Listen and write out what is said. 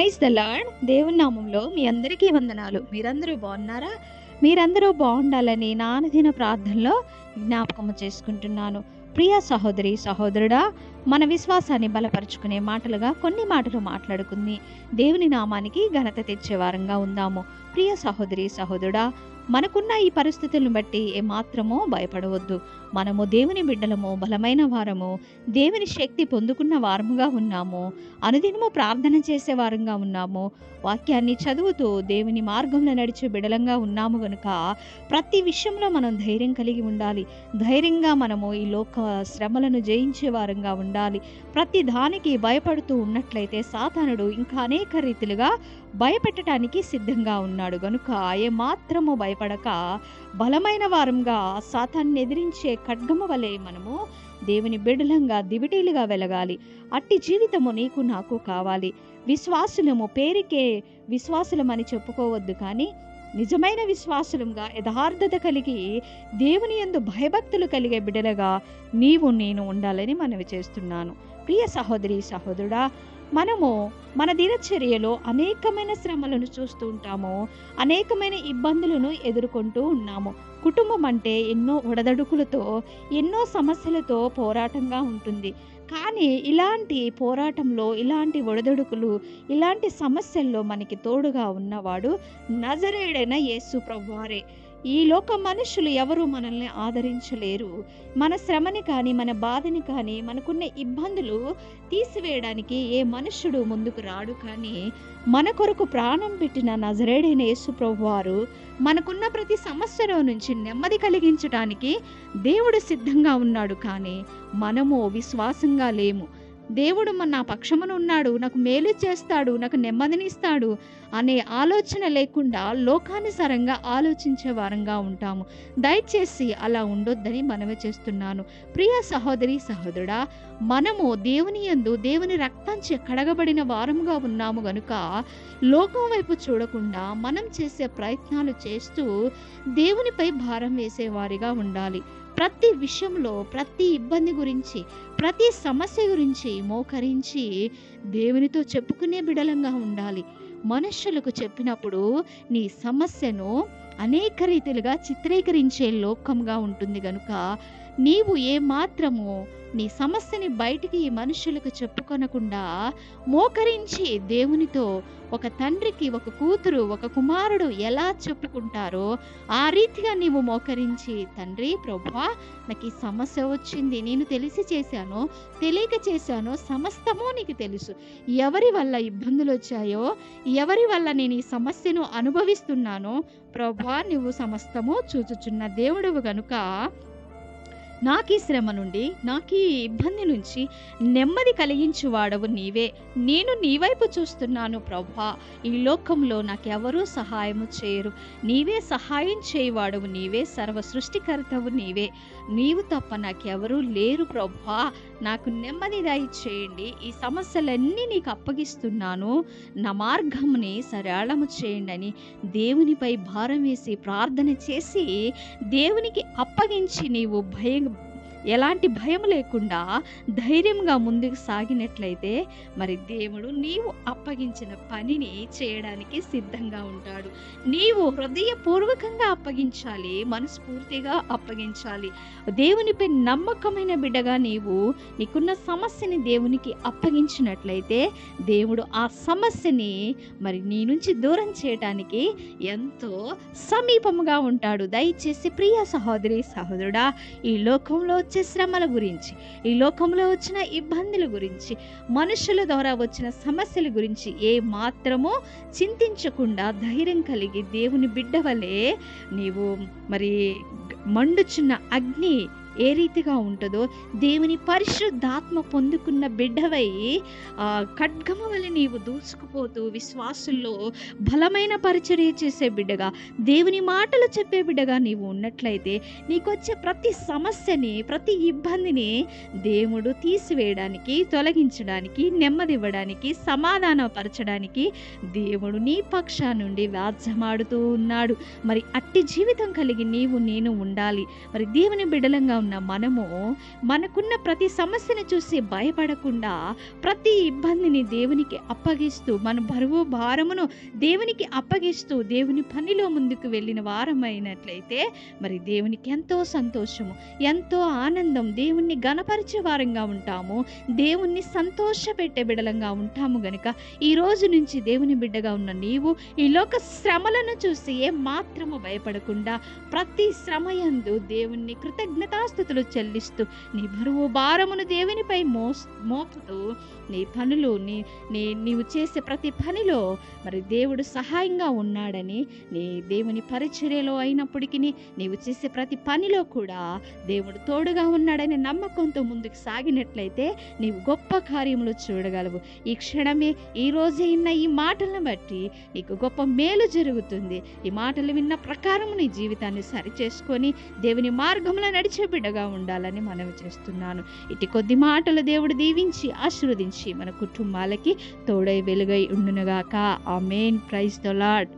Praise the lord. దేవుని నామంలో మీ అందరికీ వందనాలు. మీరందరూ బాగున్నారా? మీరందరూ బాగుండాలని నా అనుదిన ప్రార్థనలో జ్ఞాపకం చేసుకుంటున్నాను. ప్రియ సహోదరి సహోదరుడా, మన విశ్వాసాన్ని బలపరుచుకునే మాటలుగా కొన్ని మాటలు మాట్లాడుకుంది దేవుని నామానికి ఘనత తెచ్చే వారంగా ఉందాము. ప్రియ సహోదరి సహోదరుడా, మనకున్న ఈ పరిస్థితులను బట్టి ఏమాత్రమో భయపడవద్దు. మనము దేవుని బిడ్డలము, బలమైన వారము, దేవుని శక్తి పొందుకున్న వారముగా ఉన్నాము. అనుదినము ప్రార్థన చేసే వారంగా ఉన్నాము. వాక్యాన్ని చదువుతూ దేవుని మార్గంలో నడిచే బిడలంగా ఉన్నాము గనుక ప్రతి విషయంలో మనం ధైర్యం కలిగి ఉండాలి. ధైర్యంగా మనము ఈ లోక శ్రమలను జయించే వారంగా ఉండాలి. ప్రతి దానికి భయపడుతూ ఉన్నట్లయితే సాతానుడు ఇంకా అనేక రీతిలుగా భయపెట్టడానికి సిద్ధంగా ఉన్నాడు. గనుక ఏమాత్రము భయపడక బలమైన వారంగా సాతాన్ని ఎదిరించే ఖడ్గము వలె మనము దేవుని బిడ్డలంగా దివిటీలుగా వెలగాలి. అట్టి జీవితము నీకు నాకు కావాలి. విశ్వాసులము పేరుకే విశ్వాసులమని చెప్పుకోవద్దు, కానీ నిజమైన విశ్వాసులంగా యథార్థత కలిగి దేవుని యందు భయభక్తులు కలిగే బిడ్డలుగా నీవు నేను ఉండాలని మనవి చేస్తున్నాను. ప్రియ సహోదరి సహోదరుడా, మనము మన దినచర్యలో అనేకమైన శ్రమలను చూస్తూ ఉంటాము, అనేకమైన ఇబ్బందులను ఎదుర్కొంటూ ఉన్నాము. కుటుంబం అంటే ఎన్నో ఒడదడుకులతో, ఎన్నో సమస్యలతో పోరాటంగా ఉంటుంది. కానీ ఇలాంటి పోరాటంలో, ఇలాంటి ఒడదడుకులు, ఇలాంటి సమస్యల్లో మనకి తోడుగా ఉన్నవాడు నజరేయుడైన యేసు ప్రభువారే. ఈ లోక మనుషులు ఎవరు మనల్ని ఆదరించలేరు. మన శ్రమని కానీ, మన బాధని కానీ, మనకున్న ఇబ్బందులు తీసివేయడానికి ఏ మనుషుడు ముందుకు రాడు. కానీ మన కొరకు ప్రాణం పెట్టిన నజరేయుడైన యేసు ప్రభువారు మనకున్న ప్రతి సమస్యలో నుంచి నెమ్మది కలిగించడానికి దేవుడు సిద్ధంగా ఉన్నాడు. కానీ మనము విశ్వాసంగా లేము. దేవుడు నా పక్షమున ఉన్నాడు, నాకు మేలు చేస్తాడు, నాకు నెమ్మదినిస్తాడు అనే ఆలోచన లేకుండా లోకానుసారంగా ఆలోచించే వారంగా ఉంటాము. దయచేసి అలా ఉండొద్దని మనవి చేస్తున్నాను. ప్రియ సహోదరి సహోదరుడా, మనము దేవుని యందు దేవుని రక్తంచే కడగబడిన వారముగా ఉన్నాము గనుక లోకం వైపు చూడకుండా మనం చేసే ప్రయత్నాలు చేస్తూ దేవునిపై భారం వేసేవారిగా ఉండాలి. ప్రతి విషయంలో, ప్రతి ఇబ్బంది గురించి, ప్రతి సమస్య గురించి మోకరించి దేవునితో చెప్పుకునే బిడలంగా ఉండాలి. మనుషులకు చెప్పినప్పుడు నీ సమస్యను అనేక రీతిలుగా చిత్రీకరించే లోకంగా ఉంటుంది గనుక నీవు ఏమాత్రము నీ సమస్యని బయటికి మనుషులకు చెప్పుకొనకుండా మోకరించి దేవునితో, ఒక తండ్రికి ఒక కూతురు, ఒక కుమారుడు ఎలా చెప్పుకుంటారో ఆ రీతిగా నీవు మోకరించి, తండ్రి ప్రభువా, నాకు ఈ సమస్య వచ్చింది, నేను తెలిసి చేశాను, తెలియక చేశాను, సమస్తము నీకు తెలుసు. ఎవరి వల్ల ఇబ్బందులు వచ్చాయో, ఎవరి వల్ల నేను ఈ సమస్యను అనుభవిస్తున్నానో ప్రభువా, నువ్వు సమస్తము చూచుచున్న దేవుడవు గనుక నాకు ఈ శ్రమ నుండి, నాకు ఈ ఇబ్బంది నుంచి నెమ్మది కలిగించువాడవు నీవే. నేను నీ వైపు చూస్తున్నాను ప్రభువా. ఈ లోకంలో నాకెవరూ సహాయము చేయరు. నీవే సహాయం చేయవాడవు, నీవే సర్వ సృష్టికర్తవు, నీవే. నీవు తప్ప నాకెవరూ లేరు ప్రభువా. నాకు నెమ్మది దయచేయండి. ఈ సమస్యలన్నీ నీకు అప్పగిస్తున్నాను. నా మార్గముని సరళము చేయండి అని దేవునిపై భారం వేసి ప్రార్థన చేసి దేవునికి అప్పగించి నీవు ఎలాంటి భయం లేకుండా ధైర్యంగా ముందుకు సాగినట్లయితే మరి దేవుడు నీవు అప్పగించిన పనిని చేయడానికి సిద్ధంగా ఉంటాడు. నీవు హృదయపూర్వకంగా అప్పగించాలి, మనస్ఫూర్తిగా అప్పగించాలి. దేవునిపై నమ్మకమైన బిడ్డగా నీవు నీకున్న సమస్యని దేవునికి అప్పగించినట్లయితే దేవుడు ఆ సమస్యని మరి నీ నుంచి దూరం చేయడానికి ఎంతో సమీపముగా ఉంటాడు. దయచేసి ప్రియ సహోదరి సహోదరుడా, ఈ లోకంలో శ్రమల గురించి, ఈ లోకంలో వచ్చిన ఇబ్బందుల గురించి, మనుషుల ద్వారా వచ్చిన సమస్యల గురించి ఏ మాత్రమో చింతించకుండా ధైర్యం కలిగి దేవుని బిడ్డ వలె నీవు మరి మండుచున్న అగ్ని ఏ రీతిగా ఉంటుందో దేవుని పరిశుద్ధాత్మ పొందుకున్న బిడ్డవై ఖడ్గము వలె నీవు దూసుకుపోతూ విశ్వాసుల్లో బలమైన పరిచర్య చేసే బిడ్డగా, దేవుని మాటలు చెప్పే బిడ్డగా నీవు ఉన్నట్లయితే నీకొచ్చే ప్రతి సమస్యని, ప్రతి ఇబ్బందిని దేవుడు తీసివేయడానికి, తొలగించడానికి, నెమ్మదివ్వడానికి, సమాధానపరచడానికి దేవుడు నీ పక్షా నుండి వ్యాజ్యమాడుతూ ఉన్నాడు. మరి అట్టి జీవితం కలిగి నీవు నేను ఉండాలి. మరి దేవుని బిడ్డలంగా ఉన్న మనము మనకున్న ప్రతి సమస్యను చూసి భయపడకుండా ప్రతి ఇబ్బందిని దేవునికి అప్పగిస్తూ మన బరువు భారమును దేవునికి అప్పగిస్తూ దేవుని పనిలో ముందుకు వెళ్ళిన వారమైనట్లయితే మరి దేవునికి ఎంతో సంతోషము, ఎంతో ఆనందం, దేవుణ్ణి గణపరిచే వారంగా ఉంటాము, దేవుణ్ణి సంతోషపెట్టే బిడలంగా ఉంటాము. గనుక ఈ రోజు నుంచి దేవుని బిడ్డగా ఉన్న నీవు ఈ లోక శ్రమలను చూసి మాత్రము భయపడకుండా ప్రతి శ్రమయందు దేవుణ్ణి కృతజ్ఞతాస్తుతులు చెల్లిస్తూ నీ బరువు భారమును దేవునిపై మోపుతూ నీ పనులు నీవు చేసే ప్రతి పనిలో మరి దేవుడు సహాయంగా ఉన్నాడని, నీ దేవుని పరిచర్యలో అయినప్పటికీ నీవు చేసే ప్రతి పనిలో కూడా దేవుడు తోడుగా ఉన్నాడని నమ్మకంతో ముందుకు సాగినట్లయితే నీవు గొప్ప కార్యములు చూడగలవు. ఈ క్షణమే ఈ రోజే విన్న ఈ మాటలను బట్టి నీకు గొప్ప మేలు జరుగుతుంది. ఈ మాటలు విన్న ప్రకారం నీ జీవితాన్ని సరిచేసుకొని దేవుని మార్గంలో నడిచే బిడ్డగా ఉండాలని మనవి చేస్తున్నాను. ఇటు కొద్ది మాటలు దేవుడు దీవించి ఆశీర్వదించి మన కుటుంబాలకి తోడై వెలుగై ఉండునుగాక. ఆమేన్. Praise the lord.